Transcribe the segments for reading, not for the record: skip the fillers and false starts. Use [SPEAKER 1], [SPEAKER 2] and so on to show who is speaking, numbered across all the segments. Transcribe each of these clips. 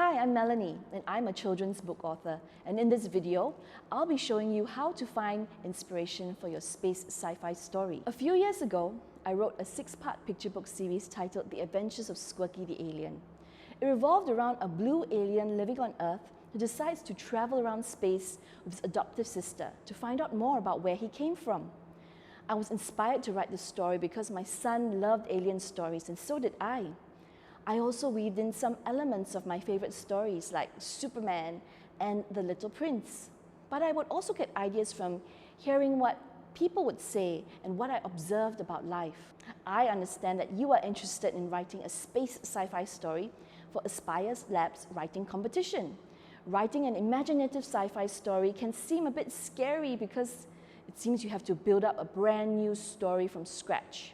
[SPEAKER 1] Hi, I'm Melanie, and I'm a children's book author. And in this video, I'll be showing you how to find inspiration for your space sci-fi story. A few years ago, I wrote a 6-part picture book series titled The Adventures of Squirky the Alien. It revolved around a blue alien living on Earth who decides to travel around space with his adoptive sister to find out more about where he came from. I was inspired to write this story because my son loved alien stories, and so did I. I also weaved in some elements of my favorite stories like Superman and The Little Prince. But I would also get ideas from hearing what people would say and what I observed about life. I understand that you are interested in writing a space sci-fi story for Aspire's Lab's writing competition. Writing an imaginative sci-fi story can seem a bit scary because it seems you have to build up a brand new story from scratch.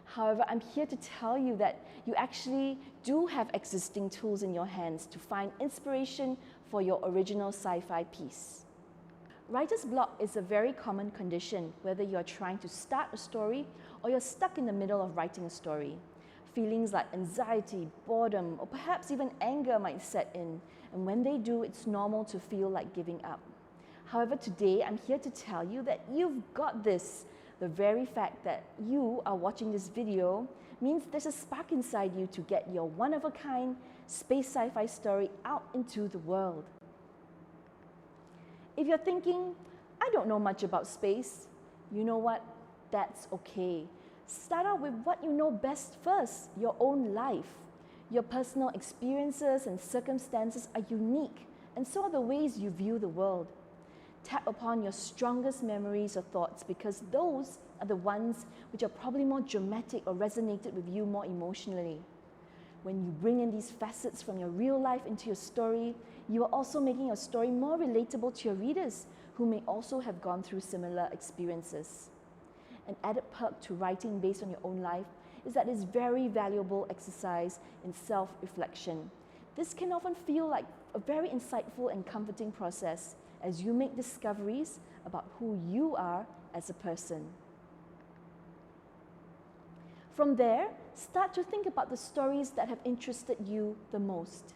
[SPEAKER 1] However, I'm here to tell you that you actually do have existing tools in your hands to find inspiration for your original sci-fi piece. Writer's block is a very common condition, whether you're trying to start a story or you're stuck in the middle of writing a story. Feelings like anxiety, boredom, or perhaps even anger might set in, and when they do, it's normal to feel like giving up. However, today I'm here to tell you that you've got this. The very fact that you are watching this video means there's a spark inside you to get your one-of-a-kind space sci-fi story out into the world. If you're thinking, I don't know much about space, you know what? That's okay. Start out with what you know best first, your own life. Your personal experiences and circumstances are unique, and so are the ways you view the world. Tap upon your strongest memories or thoughts because those are the ones which are probably more dramatic or resonated with you more emotionally. When you bring in these facets from your real life into your story, you are also making your story more relatable to your readers who may also have gone through similar experiences. An added perk to writing based on your own life is that it's very valuable exercise in self-reflection. This can often feel like a very insightful and comforting process as you make discoveries about who you are as a person. From there, start to think about the stories that have interested you the most.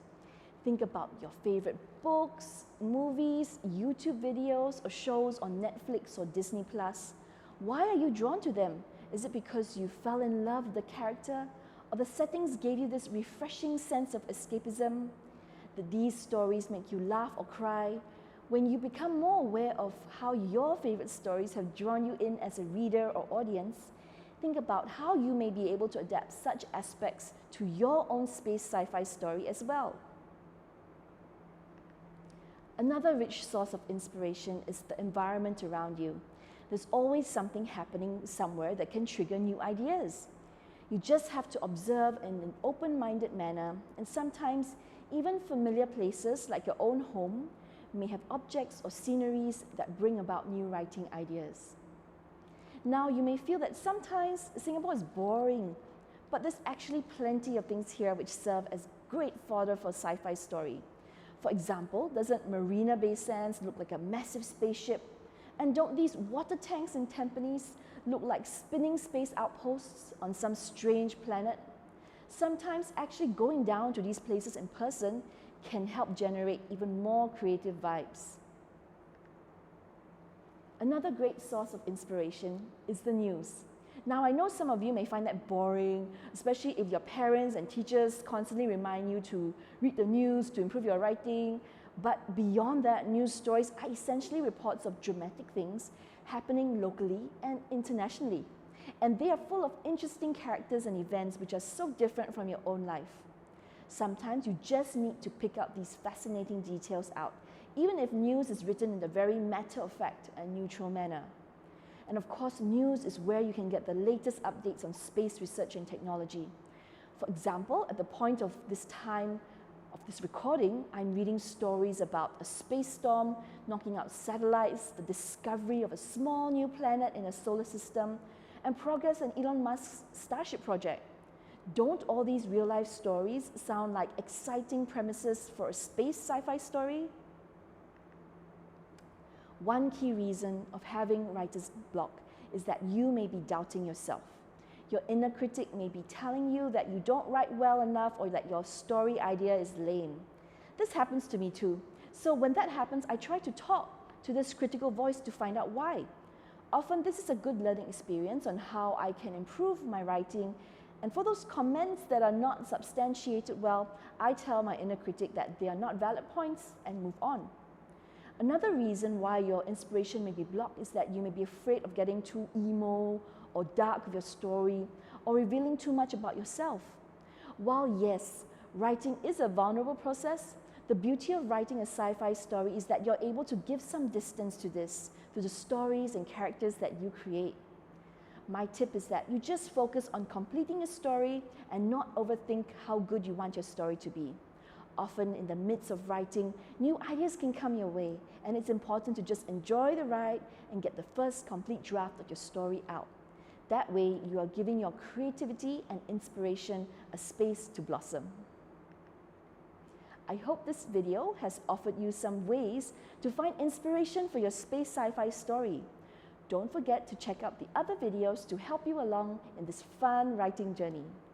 [SPEAKER 1] Think about your favorite books, movies, YouTube videos, or shows on Netflix or Disney+. Why are you drawn to them? Is it because you fell in love with the character, or the settings gave you this refreshing sense of escapism? Did these stories make you laugh or cry? When you become more aware of how your favorite stories have drawn you in as a reader or audience, think about how you may be able to adapt such aspects to your own space sci-fi story as well. Another rich source of inspiration is the environment around you. There's always something happening somewhere that can trigger new ideas. You just have to observe in an open-minded manner, and sometimes even familiar places like your own home may have objects or sceneries that bring about new writing ideas. Now, you may feel that sometimes Singapore is boring, but there's actually plenty of things here which serve as great fodder for a sci-fi story. For example, doesn't Marina Bay Sands look like a massive spaceship? And don't these water tanks in Tampines look like spinning space outposts on some strange planet? Sometimes actually going down to these places in person can help generate even more creative vibes. Another great source of inspiration is the news. Now, I know some of you may find that boring, especially if your parents and teachers constantly remind you to read the news to improve your writing. But beyond that, news stories are essentially reports of dramatic things happening locally and internationally. And they are full of interesting characters and events which are so different from your own life. Sometimes you just need to pick up these fascinating details out, even if news is written in a very matter-of-fact and neutral manner. And of course, news is where you can get the latest updates on space research and technology. For example, at the point of this time of this recording, I'm reading stories about a space storm knocking out satellites, the discovery of a small new planet in a solar system, and progress in Elon Musk's Starship project. Don't all these real-life stories sound like exciting premises for a space sci-fi story? One key reason of having writer's block is that you may be doubting yourself. Your inner critic may be telling you that you don't write well enough or that your story idea is lame. This happens to me too. So when that happens, I try to talk to this critical voice to find out why. Often this is a good learning experience on how I can improve my writing. And for those comments that are not substantiated well, I tell my inner critic that they are not valid points and move on. Another reason why your inspiration may be blocked is that you may be afraid of getting too emo or dark with your story or revealing too much about yourself. While yes, writing is a vulnerable process, the beauty of writing a sci-fi story is that you're able to give some distance to this, to the stories and characters that you create. My tip is that you just focus on completing a story and not overthink how good you want your story to be. Often in the midst of writing, new ideas can come your way, and it's important to just enjoy the ride and get the first complete draft of your story out. That way, you are giving your creativity and inspiration a space to blossom. I hope this video has offered you some ways to find inspiration for your space sci-fi story. Don't forget to check out the other videos to help you along in this fun writing journey.